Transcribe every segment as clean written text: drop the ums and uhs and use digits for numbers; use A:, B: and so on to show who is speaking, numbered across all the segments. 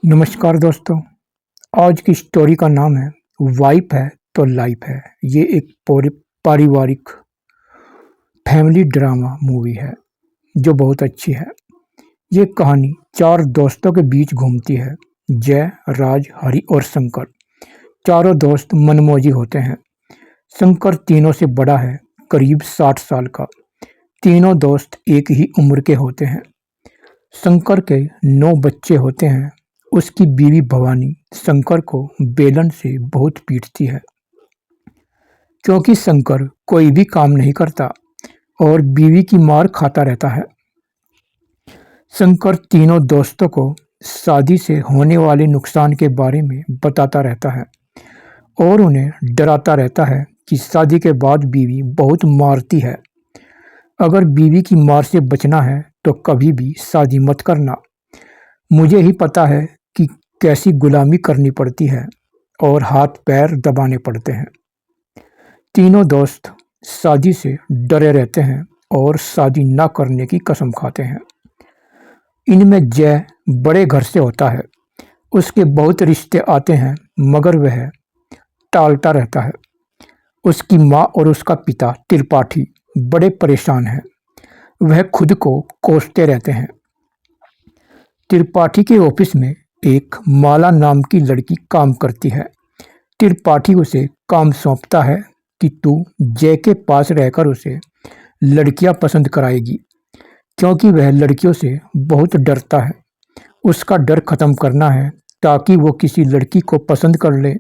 A: नमस्कार दोस्तों। आज की स्टोरी का नाम है वाइफ है तो लाइफ है। ये एक पारिवारिक फैमिली ड्रामा मूवी है जो बहुत अच्छी है। ये कहानी चार दोस्तों के बीच घूमती है। जय, राज, हरि और शंकर। चारों दोस्त मनमौजी होते हैं। शंकर तीनों से बड़ा है, करीब 60 साल का। तीनों दोस्त एक ही उम्र के होते हैं। शंकर के 9 बच्चे होते हैं। उसकी बीवी भवानी शंकर को बेलन से बहुत पीटती है क्योंकि शंकर कोई भी काम नहीं करता और बीवी की मार खाता रहता है। शंकर तीनों दोस्तों को शादी से होने वाले नुकसान के बारे में बताता रहता है और उन्हें डराता रहता है कि शादी के बाद बीवी बहुत मारती है। अगर बीवी की मार से बचना है तो कभी भी शादी मत करना। मुझे ही पता है कि कैसी गुलामी करनी पड़ती है और हाथ पैर दबाने पड़ते हैं। तीनों दोस्त शादी से डरे रहते हैं और शादी ना करने की कसम खाते हैं। इनमें जय बड़े घर से होता है। उसके बहुत रिश्ते आते हैं मगर वह टालता रहता है। उसकी माँ और उसका पिता त्रिपाठी बड़े परेशान हैं। वह खुद को कोसते रहते हैं। त्रिपाठी के ऑफिस में एक माला नाम की लड़की काम करती है। त्रिपाठी उसे काम सौंपता है कि तू जय के पास रहकर उसे लड़कियां पसंद कराएगी क्योंकि वह लड़कियों से बहुत डरता है। उसका डर खत्म करना है ताकि वो किसी लड़की को पसंद कर ले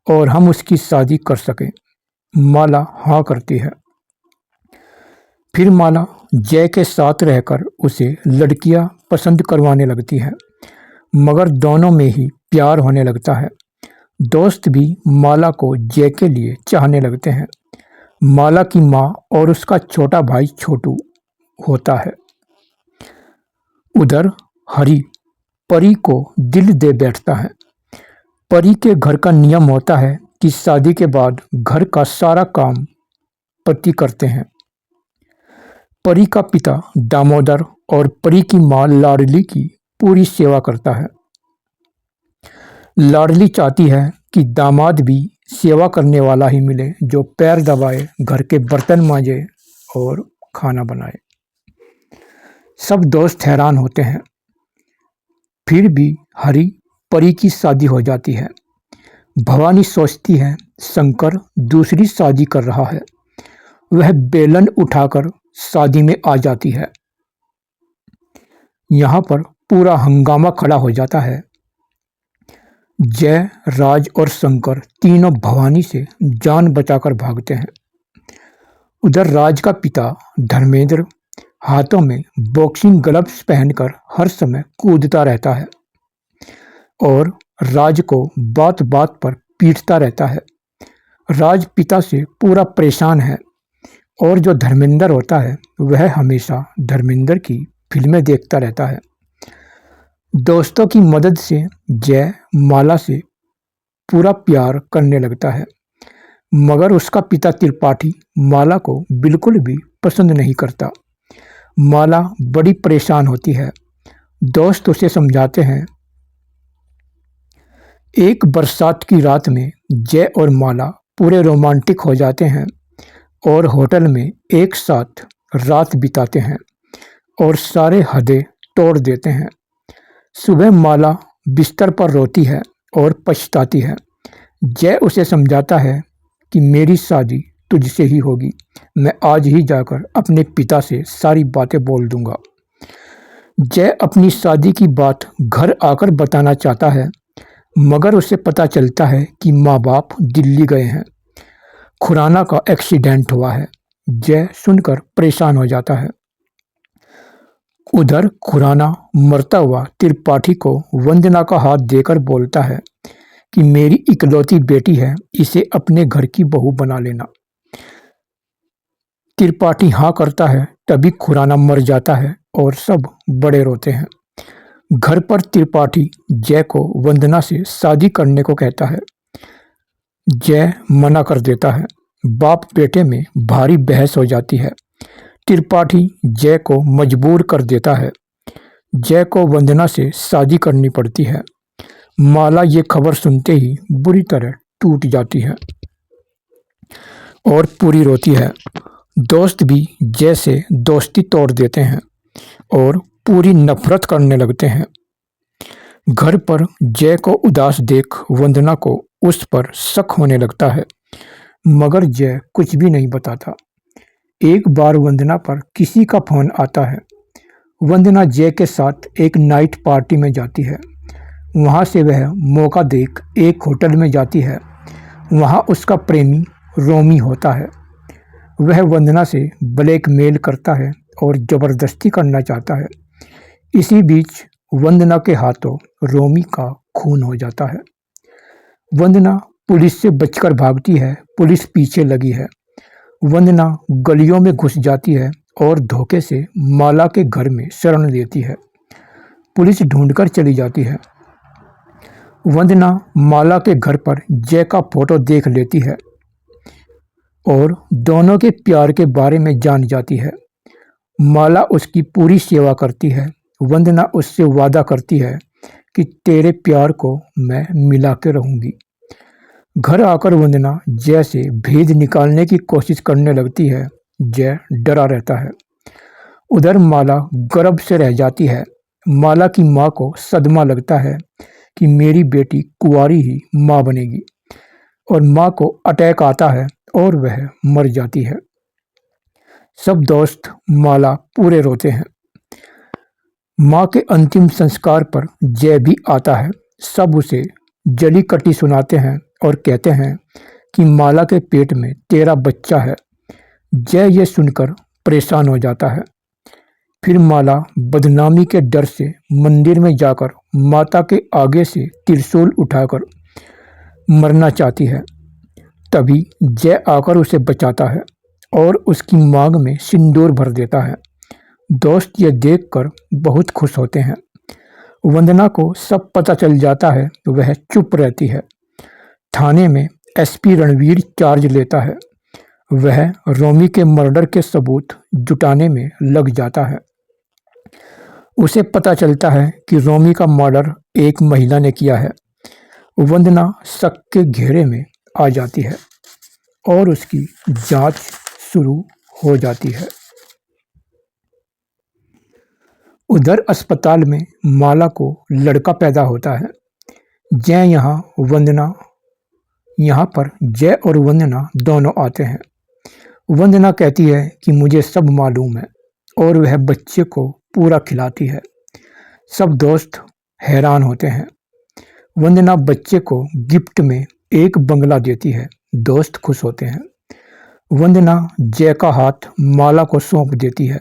A: और हम उसकी शादी कर सकें। माला हाँ करती है। फिर माला जय के साथ रहकर उसे लड़कियां पसंद करवाने लगती है मगर दोनों में ही प्यार होने लगता है। दोस्त भी माला को जय के लिए चाहने लगते हैं। माला की माँ और उसका छोटा भाई छोटू होता है। उधर हरि परी को दिल दे बैठता है। परी के घर का नियम होता है कि शादी के बाद घर का सारा काम पति करते हैं। परी का पिता दामोदर और परी की माँ लाडली की पूरी सेवा करता है। लाडली चाहती है कि दामाद भी सेवा करने वाला ही मिले जो पैर दबाए, घर के बर्तन मांजे और खाना बनाए। सब दोस्त हैरान होते हैं। फिर भी हरि परी की शादी हो जाती है। भवानी सोचती है शंकर दूसरी शादी कर रहा है। वह बेलन उठाकर शादी में आ जाती है। यहाँ पर पूरा हंगामा खड़ा हो जाता है। जय, राज और शंकर तीनों भवानी से जान बचाकर भागते हैं। उधर राज का पिता धर्मेंद्र हाथों में बॉक्सिंग ग्लव्स पहनकर हर समय कूदता रहता है और राज को बात बात पर पीटता रहता है। राज पिता से पूरा परेशान है और जो धर्मेंद्र होता है वह हमेशा धर्मेंद्र की फिल्में देखता रहता है। दोस्तों की मदद से जय माला से पूरा प्यार करने लगता है मगर उसका पिता त्रिपाठी माला को बिल्कुल भी पसंद नहीं करता। माला बड़ी परेशान होती है। दोस्त उसे समझाते हैं। एक बरसात की रात में जय और माला पूरे रोमांटिक हो जाते हैं और होटल में एक साथ रात बिताते हैं और सारे हदें तोड़ देते हैं। सुबह माला बिस्तर पर रोती है और पछताती है। जय उसे समझाता है कि मेरी शादी तुझसे ही होगी। मैं आज ही जाकर अपने पिता से सारी बातें बोल दूंगा। जय अपनी शादी की बात घर आकर बताना चाहता है मगर उसे पता चलता है कि माँ बाप दिल्ली गए हैं। खुराना का एक्सीडेंट हुआ है। जय सुनकर परेशान हो जाता है। उधर खुराना मरता हुआ त्रिपाठी को वंदना का हाथ देकर बोलता है कि मेरी इकलौती बेटी है, इसे अपने घर की बहू बना लेना। त्रिपाठी हाँ करता है। तभी खुराना मर जाता है और सब बड़े रोते हैं। घर पर त्रिपाठी जय को वंदना से शादी करने को कहता है। जय मना कर देता है। बाप बेटे में भारी बहस हो जाती है। त्रिपाठी जय को मजबूर कर देता है। जय को वंदना से शादी करनी पड़ती है माला ये खबर सुनते ही बुरी तरह टूट जाती है और पूरी रोती है। दोस्त भी जैसे दोस्ती तोड़ देते हैं और पूरी नफरत करने लगते हैं। घर पर जय को उदास देख वंदना को उस पर शक होने लगता है, मगर जय कुछ भी नहीं बताता। एक बार वंदना पर किसी का फोन आता है। वंदना जय के साथ एक नाइट पार्टी में जाती है। वहाँ से वह मौका देख एक होटल में जाती है। वहाँ उसका प्रेमी रोमी होता है। वह वंदना से ब्लैकमेल करता है और ज़बरदस्ती करना चाहता है। इसी बीच वंदना के हाथों रोमी का खून हो जाता है। वंदना पुलिस से बचकर भागती है। पुलिस पीछे लगी है। वंदना गलियों में घुस जाती है और धोखे से माला के घर में शरण लेती है। पुलिस ढूंढकर चली जाती है। वंदना माला के घर पर जय का फोटो देख लेती है और दोनों के प्यार के बारे में जान जाती है। माला उसकी पूरी सेवा करती है। वंदना उससे वादा करती है कि तेरे प्यार को मैं मिला के रहूंगी। घर आकर वंदना जय से भेद निकालने की कोशिश करने लगती है। जय डरा रहता है। उधर माला गर्भ से रह जाती है। माला की माँ को सदमा लगता है कि मेरी बेटी कुंवारी ही माँ बनेगी, और माँ को अटैक आता है और वह मर जाती है। सब दोस्त माला पूरे रोते हैं। माँ के अंतिम संस्कार पर जय भी आता है। सब उसे जली कटी सुनाते हैं और कहते हैं कि माला के पेट में तेरा बच्चा है। जय ये सुनकर परेशान हो जाता है। फिर माला बदनामी के डर से मंदिर में जाकर माता के आगे से त्रिशूल उठाकर मरना चाहती है। तभी जय आकर उसे बचाता है और उसकी मांग में सिंदूर भर देता है। दोस्त ये देखकर बहुत खुश होते हैं। वंदना को सब पता चल जाता है। वह चुप रहती है। थाने में एसपी रणवीर चार्ज लेता है। वह रोमी के मर्डर के सबूत जुटाने में लग जाता है। उसे पता चलता है कि रोमी का मर्डर एक महिला ने किया है। वंदना शक के घेरे में आ जाती है और उसकी जांच शुरू हो जाती है। उधर अस्पताल में माला को लड़का पैदा होता है। यहाँ पर जय और वंदना दोनों आते हैं। वंदना कहती है कि मुझे सब मालूम है, और वह बच्चे को पूरा खिलाती है। सब दोस्त हैरान होते हैं। वंदना बच्चे को गिफ्ट में एक बंगला देती है। दोस्त खुश होते हैं। वंदना जय का हाथ माला को सौंप देती है,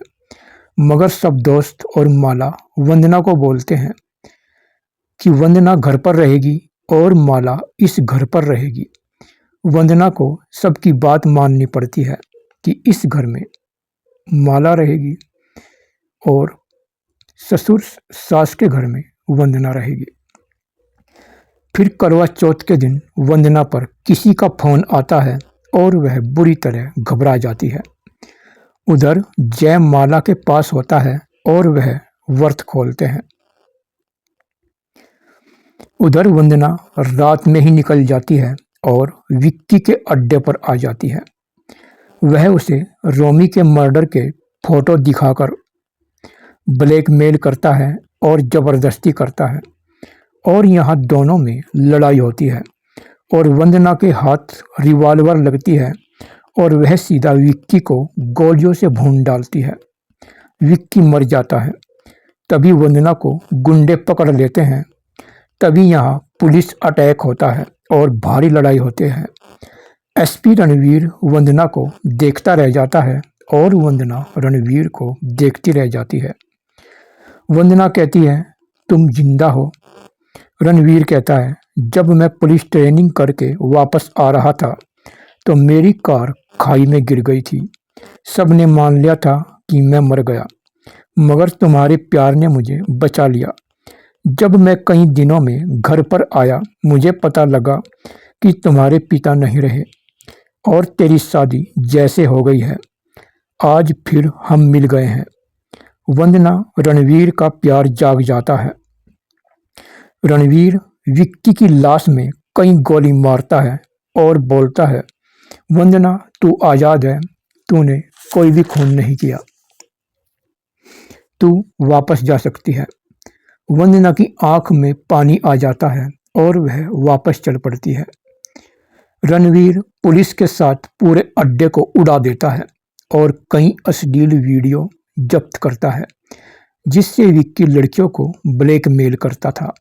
A: मगर सब दोस्त और माला वंदना को बोलते हैं कि वंदना घर पर रहेगी और माला इस घर पर रहेगी। वंदना को सबकी बात माननी पड़ती है कि इस घर में माला रहेगी और ससुर सास के घर में वंदना रहेगी। फिर करवा चौथ के दिन वंदना पर किसी का फोन आता है और वह बुरी तरह घबरा जाती है। उधर जय माला के पास होता है और वह व्रत खोलते हैं। उधर वंदना रात में ही निकल जाती है और विक्की के अड्डे पर आ जाती है। वह उसे रोमी के मर्डर के फोटो दिखाकर ब्लैकमेल करता है और ज़बरदस्ती करता है, और यहाँ दोनों में लड़ाई होती है और वंदना के हाथ रिवॉल्वर लगती है और वह सीधा विक्की को गोलियों से भून डालती है। विक्की मर जाता है। तभी वंदना को गुंडे पकड़ लेते हैं। तभी यहाँ पुलिस अटैक होता है और भारी लड़ाई होते हैं। एसपी रणवीर वंदना को देखता रह जाता है और वंदना रणवीर को देखती रह जाती है। वंदना कहती है, तुम जिंदा हो? रणवीर कहता है, जब मैं पुलिस ट्रेनिंग करके वापस आ रहा था तो मेरी कार खाई में गिर गई थी। सबने मान लिया था कि मैं मर गया, मगर तुम्हारे प्यार ने मुझे बचा लिया। जब मैं कई दिनों में घर पर आया, मुझे पता लगा कि तुम्हारे पिता नहीं रहे और तेरी शादी जैसे हो गई है। आज फिर हम मिल गए हैं। वंदना रणवीर का प्यार जाग जाता है। रणवीर विक्की की लाश में कई गोली मारता है और बोलता है, वंदना तू आज़ाद है, तूने कोई भी खून नहीं किया, तू वापस जा सकती है। वंदना की आंख में पानी आ जाता है और वह वापस चल पड़ती है। रणवीर पुलिस के साथ पूरे अड्डे को उड़ा देता है और कई अश्लील वीडियो जब्त करता है जिससे विक्की लड़कियों को ब्लैकमेल करता था।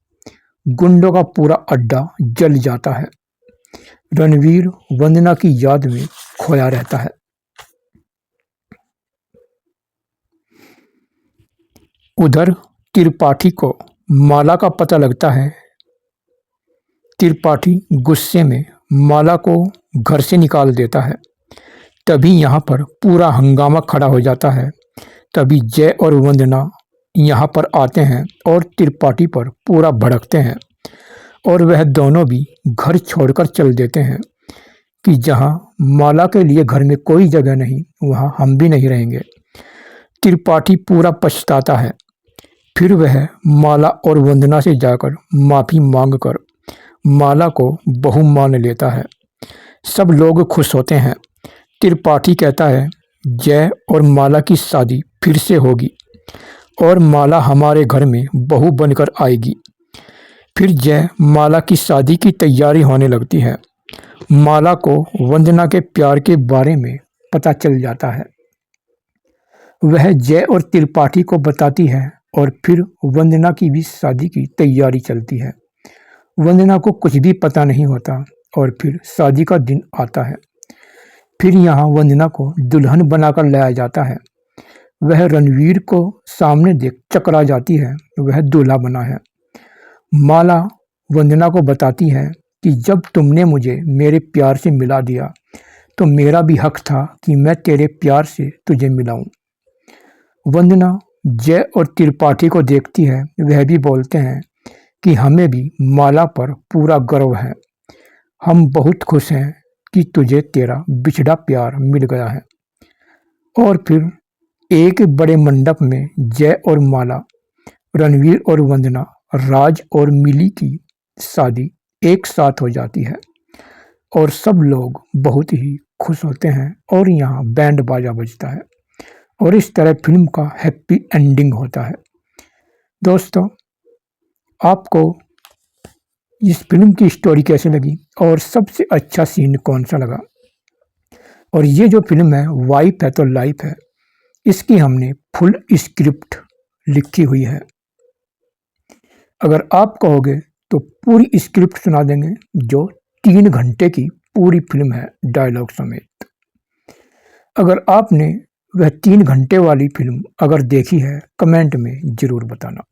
A: गुंडों का पूरा अड्डा जल जाता है। रणवीर वंदना की याद में खोया रहता है। उधर त्रिपाठी को माला का पता लगता है। त्रिपाठी गुस्से में माला को घर से निकाल देता है। तभी यहाँ पर पूरा हंगामा खड़ा हो जाता है। तभी जय और वंदना यहाँ पर आते हैं और त्रिपाठी पर पूरा भड़कते हैं और वह दोनों भी घर छोड़कर चल देते हैं कि जहाँ माला के लिए घर में कोई जगह नहीं, वहाँ हम भी नहीं रहेंगे। त्रिपाठी पूरा पछताता है। फिर वह माला और वंदना से जाकर माफ़ी मांगकर माला को बहू मान लेता है। सब लोग खुश होते हैं। त्रिपाठी कहता है, जय और माला की शादी फिर से होगी और माला हमारे घर में बहू बनकर आएगी। फिर जय माला की शादी की तैयारी होने लगती है। माला को वंदना के प्यार के बारे में पता चल जाता है। वह जय और त्रिपाठी को बताती है और फिर वंदना की भी शादी की तैयारी चलती है। वंदना को कुछ भी पता नहीं होता और फिर शादी का दिन आता है। फिर यहाँ वंदना को दुल्हन बनाकर लाया जाता है। वह रणवीर को सामने देख चकरा जाती है। वह दूल्हा बना है। माला वंदना को बताती है कि जब तुमने मुझे मेरे प्यार से मिला दिया तो मेरा भी हक था कि मैं तेरे प्यार से तुझे मिलाऊं। वंदना जय और त्रिपाठी को देखती है। वह भी बोलते हैं कि हमें भी माला पर पूरा गर्व है। हम बहुत खुश हैं कि तुझे तेरा बिछड़ा प्यार मिल गया है। और फिर एक बड़े मंडप में जय और माला, रणवीर और वंदना, राज और मिली की शादी एक साथ हो जाती है और सब लोग बहुत ही खुश होते हैं और यहाँ बैंड बाजा बजता है और इस तरह फिल्म का हैप्पी एंडिंग होता है। दोस्तों, आपको इस फिल्म की स्टोरी कैसी लगी और सबसे अच्छा सीन कौन सा लगा? और ये जो फिल्म है वाइफ है तो लाइफ है, इसकी हमने फुल स्क्रिप्ट लिखी हुई है। अगर आप कहोगे तो पूरी स्क्रिप्ट सुना देंगे, जो 3 घंटे की पूरी फिल्म है डायलॉग समेत। अगर आपने वह 3 घंटे वाली फिल्म अगर देखी है, कमेंट में ज़रूर बताना।